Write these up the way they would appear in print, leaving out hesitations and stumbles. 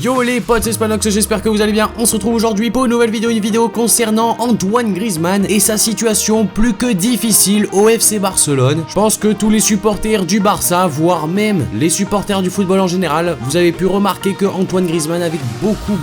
Yo les potes, c'est Spanox, j'espère que vous allez bien. On se retrouve aujourd'hui pour une nouvelle vidéo, concernant Antoine Griezmann et sa situation plus que difficile au FC Barcelone. Je pense que tous les supporters du Barça, voire même les supporters du football en général, vous avez pu remarquer que Antoine Griezmann avait beaucoup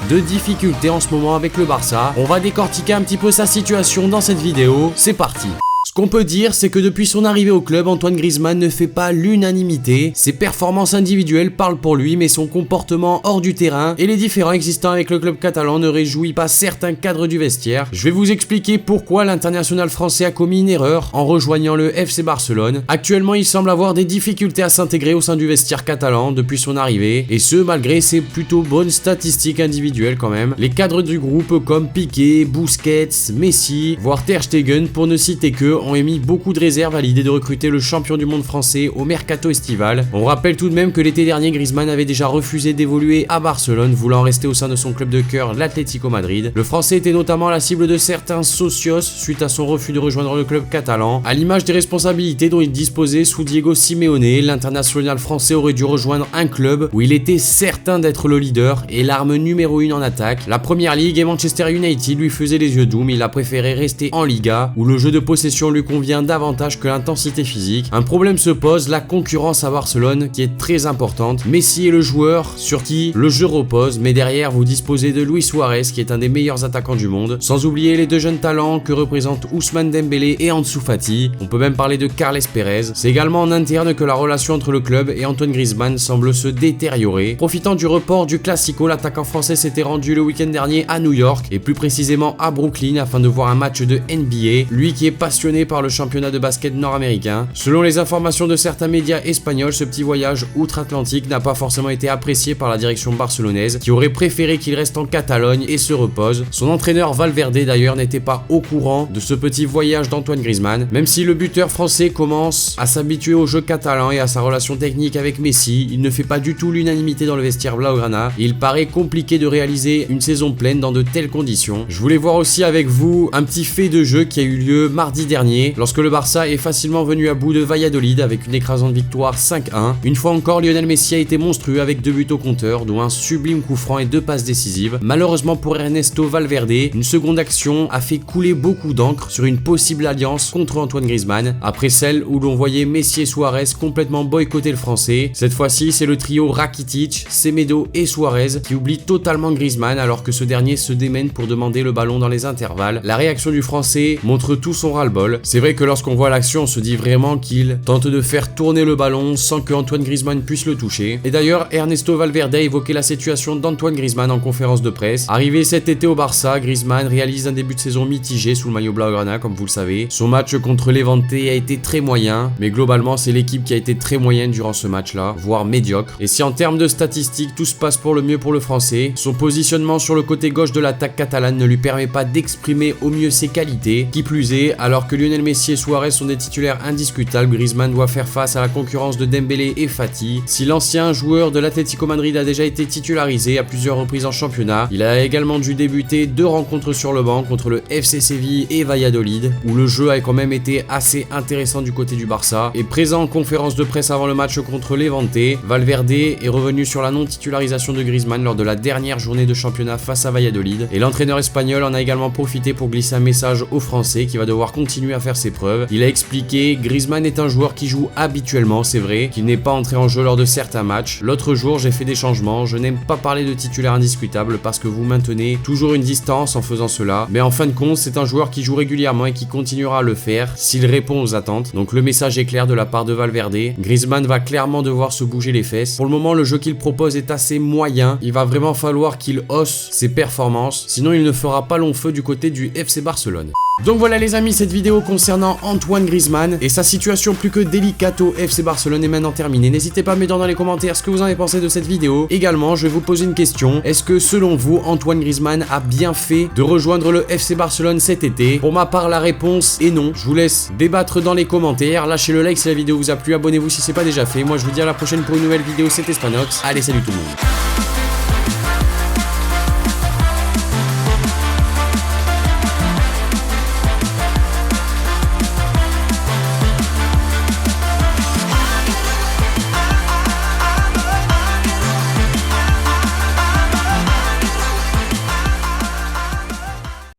de difficultés en ce moment avec le Barça. On va décortiquer un petit peu sa situation dans cette vidéo, c'est parti. Ce qu'on peut dire, c'est que depuis son arrivée au club, Antoine Griezmann ne fait pas l'unanimité. Ses performances individuelles parlent pour lui, mais son comportement hors du terrain et les différends existants avec le club catalan ne réjouit pas certains cadres du vestiaire. Je vais vous expliquer pourquoi l'international français a commis une erreur en rejoignant le FC Barcelone. Actuellement, il semble avoir des difficultés à s'intégrer au sein du vestiaire catalan depuis son arrivée, et ce malgré ses plutôt bonnes statistiques individuelles quand même. Les cadres du groupe comme Piqué, Busquets, Messi, voire Ter Stegen pour ne citer que, ont émis beaucoup de réserves à l'idée de recruter le champion du monde français au mercato estival. On rappelle tout de même que l'été dernier, Griezmann avait déjà refusé d'évoluer à Barcelone, voulant rester au sein de son club de cœur, l'Atlético Madrid. Le français était notamment la cible de certains socios suite à son refus de rejoindre le club catalan. À l'image des responsabilités dont il disposait sous Diego Simeone, l'international français aurait dû rejoindre un club où il était certain d'être le leader et l'arme numéro 1 en attaque. La Première Ligue et Manchester United lui faisaient les yeux doux, mais il a préféré rester en Liga, où le jeu de possession lui convient davantage que l'intensité physique. Un problème se pose, la concurrence à Barcelone qui est très importante. Messi est le joueur sur qui le jeu repose, mais derrière vous disposez de Luis Suarez qui est un des meilleurs attaquants du monde, sans oublier les deux jeunes talents que représentent Ousmane Dembélé et Ansu Fati. On peut même parler de Carles Pérez. C'est également en interne que la relation entre le club et Antoine Griezmann semble se détériorer. Profitant du report du Classico, l'attaquant français s'était rendu le week-end dernier à New York et plus précisément à Brooklyn afin de voir un match de NBA, lui qui est passionné par le championnat de basket nord-américain. Selon les informations de certains médias espagnols, ce petit voyage outre-Atlantique n'a pas forcément été apprécié par la direction barcelonaise, qui aurait préféré qu'il reste en Catalogne et se repose. Son entraîneur Valverde d'ailleurs n'était pas au courant de ce petit voyage d'Antoine Griezmann. Même si le buteur français commence à s'habituer au jeu catalan et à sa relation technique avec Messi, il ne fait pas du tout l'unanimité dans le vestiaire blaugrana et il paraît compliqué de réaliser une saison pleine dans de telles conditions. Je voulais voir aussi avec vous un petit fait de jeu qui a eu lieu mardi dernier, lorsque le Barça est facilement venu à bout de Valladolid avec une écrasante victoire 5-1. Une fois encore, Lionel Messi a été monstrueux avec 2 buts au compteur, dont un sublime coup franc et 2 passes décisives. Malheureusement pour Ernesto Valverde, une seconde action a fait couler beaucoup d'encre sur une possible alliance contre Antoine Griezmann, après celle où l'on voyait Messi et Suarez complètement boycotter le français. Cette fois-ci, c'est le trio Rakitic, Semedo et Suarez qui oublie totalement Griezmann alors que ce dernier se démène pour demander le ballon dans les intervalles. La réaction du français montre tout son ras-le-bol. C'est vrai que lorsqu'on voit l'action, on se dit vraiment qu'il tente de faire tourner le ballon sans que Antoine Griezmann puisse le toucher. Et d'ailleurs, Ernesto Valverde a évoqué la situation d'Antoine Griezmann en conférence de presse. Arrivé cet été au Barça, Griezmann réalise un début de saison mitigé sous le maillot blaugrana, comme vous le savez. Son match contre Levante a été très moyen, mais globalement, c'est l'équipe qui a été très moyenne durant ce match-là, voire médiocre. Et si en termes de statistiques, tout se passe pour le mieux pour le français, son positionnement sur le côté gauche de l'attaque catalane ne lui permet pas d'exprimer au mieux ses qualités. Qui plus est, alors que Lionel Messi et Suarez sont des titulaires indiscutables, Griezmann doit faire face à la concurrence de Dembélé et Fati. Si l'ancien joueur de l'Atlético Madrid a déjà été titularisé à plusieurs reprises en championnat, il a également dû débuter 2 rencontres sur le banc contre le FC Séville et Valladolid, où le jeu a quand même été assez intéressant du côté du Barça. Et présent en conférence de presse avant le match contre Levante, Valverde est revenu sur la non-titularisation de Griezmann lors de la dernière journée de championnat face à Valladolid, et l'entraîneur espagnol en a également profité pour glisser un message aux Français qui va devoir continuer à faire ses preuves. Il a expliqué: Griezmann est un joueur qui joue habituellement, c'est vrai, qu'il n'est pas entré en jeu lors de certains matchs. L'autre jour, j'ai fait des changements, je n'aime pas parler de titulaire indiscutable parce que vous maintenez toujours une distance en faisant cela, mais en fin de compte, c'est un joueur qui joue régulièrement et qui continuera à le faire s'il répond aux attentes. Donc le message est clair de la part de Valverde. Griezmann va clairement devoir se bouger les fesses. Pour le moment, le jeu qu'il propose est assez moyen. Il va vraiment falloir qu'il hausse ses performances, sinon il ne fera pas long feu du côté du FC Barcelone. Donc voilà les amis, cette vidéo concernant Antoine Griezmann et sa situation plus que délicate au FC Barcelone est maintenant terminée. N'hésitez pas à me dire dans les commentaires ce que vous en avez pensé de cette vidéo. Également, je vais vous poser une question. Est-ce que selon vous, Antoine Griezmann a bien fait de rejoindre le FC Barcelone cet été? Pour ma part, la réponse est non. Je vous laisse débattre dans les commentaires. Lâchez le like si la vidéo vous a plu. Abonnez-vous si c'est pas déjà fait. Moi, je vous dis à la prochaine pour une nouvelle vidéo. C'était Spanox. Allez, salut tout le monde.